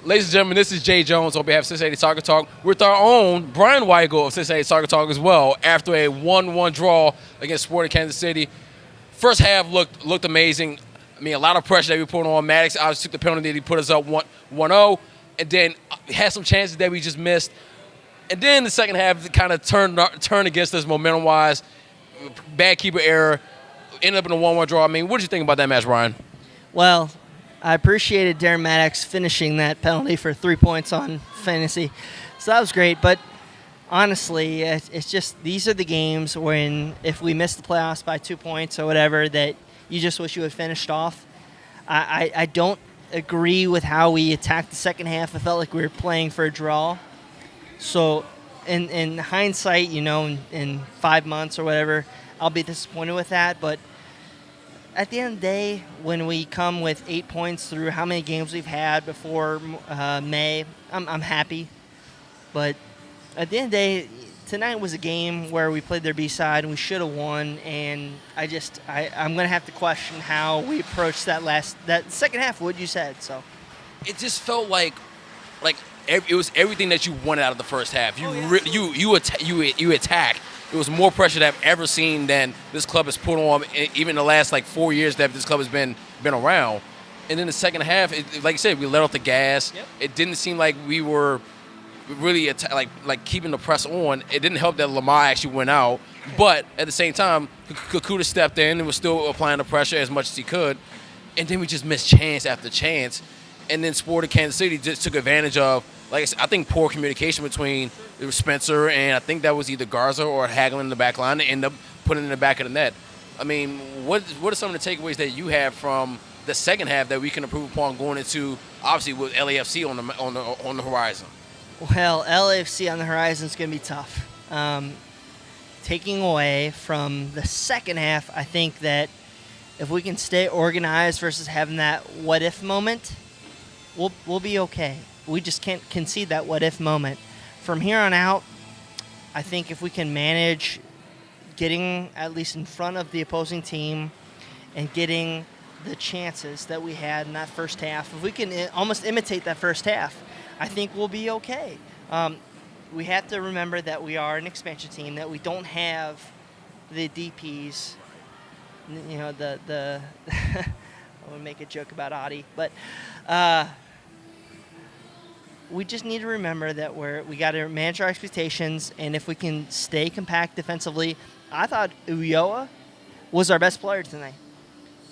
Ladies and gentlemen, this is Jay Jones on behalf of Cincinnati Soccer Talk with our own Brian Weigel of Cincinnati Soccer Talk as well after a 1-1 draw against Sporting Kansas City. First half looked amazing. I mean, a lot of pressure that we put on. Maddox obviously took the penalty that he put us up 1-0, and then had some chances that we just missed. And then the second half kind of turned against us momentum-wise. Bad keeper error. Ended up in a 1-1 draw. I mean, what did you think about that match, Brian? Well, I appreciated Darren Maddox finishing that penalty for 3 points on fantasy. So that was great. But honestly, it's just these are the games when if we miss the playoffs by 2 points or whatever that you just wish you had finished off. I don't agree with how we attacked the second half. I felt like we were playing for a draw. So in hindsight, in 5 months or whatever, I'll be disappointed with that. But at the end of the day, when we come with 8 points through how many games we've had before May, I'm happy. But at the end of the day, tonight was a game where we played their B-side and we should have won. And I'm going to have to question how we approached that second half, what you said. So It just felt like it was everything that you wanted out of the first half. You attack. It was more pressure that I've ever seen than this club has put on, even in the last 4 years that this club has been around. And then the second half, like you said, we let off the gas. Yep. It didn't seem like we were really keeping the press on. It didn't help that Lamar actually went out, but at the same time, Kakuta stepped in and was still applying the pressure as much as he could. And then we just missed chance after chance. And then Sporting Kansas City just took advantage of, like I said, I think poor communication between Spencer and I think that was either Garza or Hagelin in the back line to end up putting it in the back of the net. I mean, what are some of the takeaways that you have from the second half that we can improve upon going into, obviously, with LAFC on the horizon? Well, LAFC on the horizon is going to be tough. Taking away from the second half, I think that if we can stay organized versus having that what-if moment, we'll be okay. We just can't concede that what-if moment. From here on out, I think if we can manage getting at least in front of the opposing team and getting the chances that we had in that first half, if we can almost imitate that first half, I think we'll be okay. We have to remember that we are an expansion team, that we don't have the DPs, the I would make a joke about Adi, but we just need to remember that we got to manage our expectations, and if we can stay compact defensively, I thought Ulloa was our best player tonight.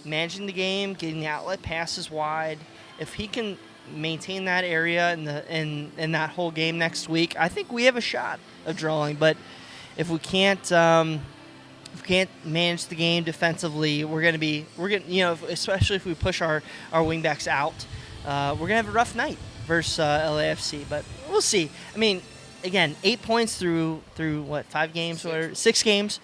Managing the game, getting the outlet passes wide. If he can maintain that area in that whole game next week, I think we have a shot of drawing. But if we can't manage the game defensively, especially if we push our wingbacks out, we're gonna have a rough night versus LAFC. But we'll see. I mean, again, 8 points through what, 5 games or 6 games,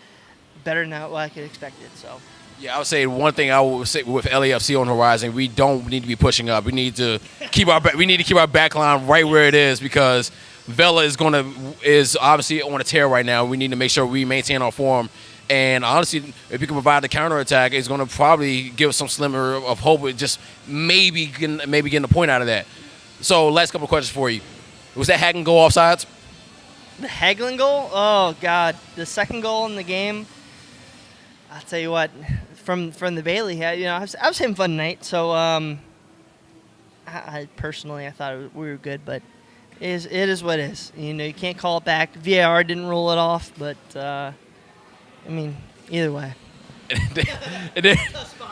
better than what I could expected. So. Yeah, I would say one thing I would say with LAFC on the horizon, we don't need to be pushing up. We need to keep our back line right where it is because Vela is obviously on a tear right now. We need to make sure we maintain our form. And honestly, if we can provide the counterattack, it's going to probably give us some slimmer of hope with just maybe getting a point out of that. So, last couple of questions for you. Was that Hagelin goal offsides? The Hagelin goal? Oh, God. The second goal in the game, I'll tell you what, from the Bailey, I was having fun tonight. So, I personally thought we were good, but it is what it is. You can't call it back. VAR didn't rule it off, but, either way.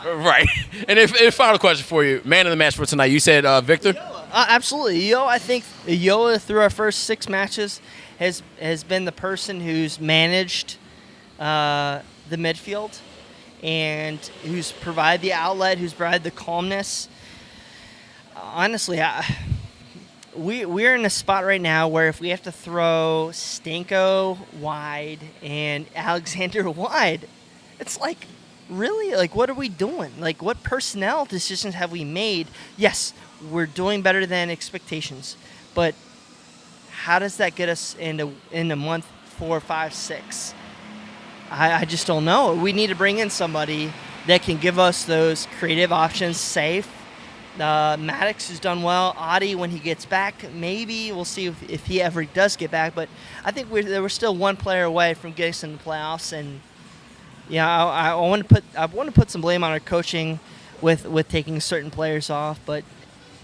Right. And if final question for you, man of the match for tonight, you said Victor? Absolutely. I think Ulloa, through our first 6 matches, has been the person who's managed the midfield and who's provided the outlet, who's provided the calmness. Honestly, we're in a spot right now where if we have to throw Stanko wide and Alexander wide, it's like, really? What are we doing? What personnel decisions have we made? Yes, we're doing better than expectations, but how does that get us into month 4, 5, 6? I just don't know. We need to bring in somebody that can give us those creative options, safe, Maddox has done well. Adi, when he gets back, maybe we'll see if he ever does get back. But I think we're still one player away from getting us in the playoffs. And yeah, I want to put some blame on our coaching with taking certain players off. But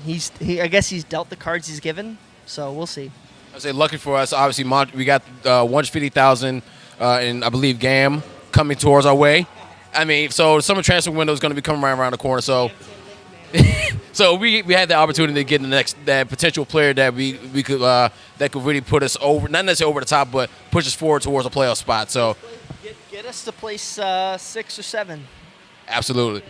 I guess he's dealt the cards he's given. So we'll see. I say lucky for us. Obviously, we got 150,000 in I believe GAM coming towards our way. I mean, so the summer transfer window is going to be coming right around the corner. So. So we had the opportunity to get that potential player that we could that could really put us over, not necessarily over the top, but push us forward towards a playoff spot. So get us to place 6 or 7. Absolutely.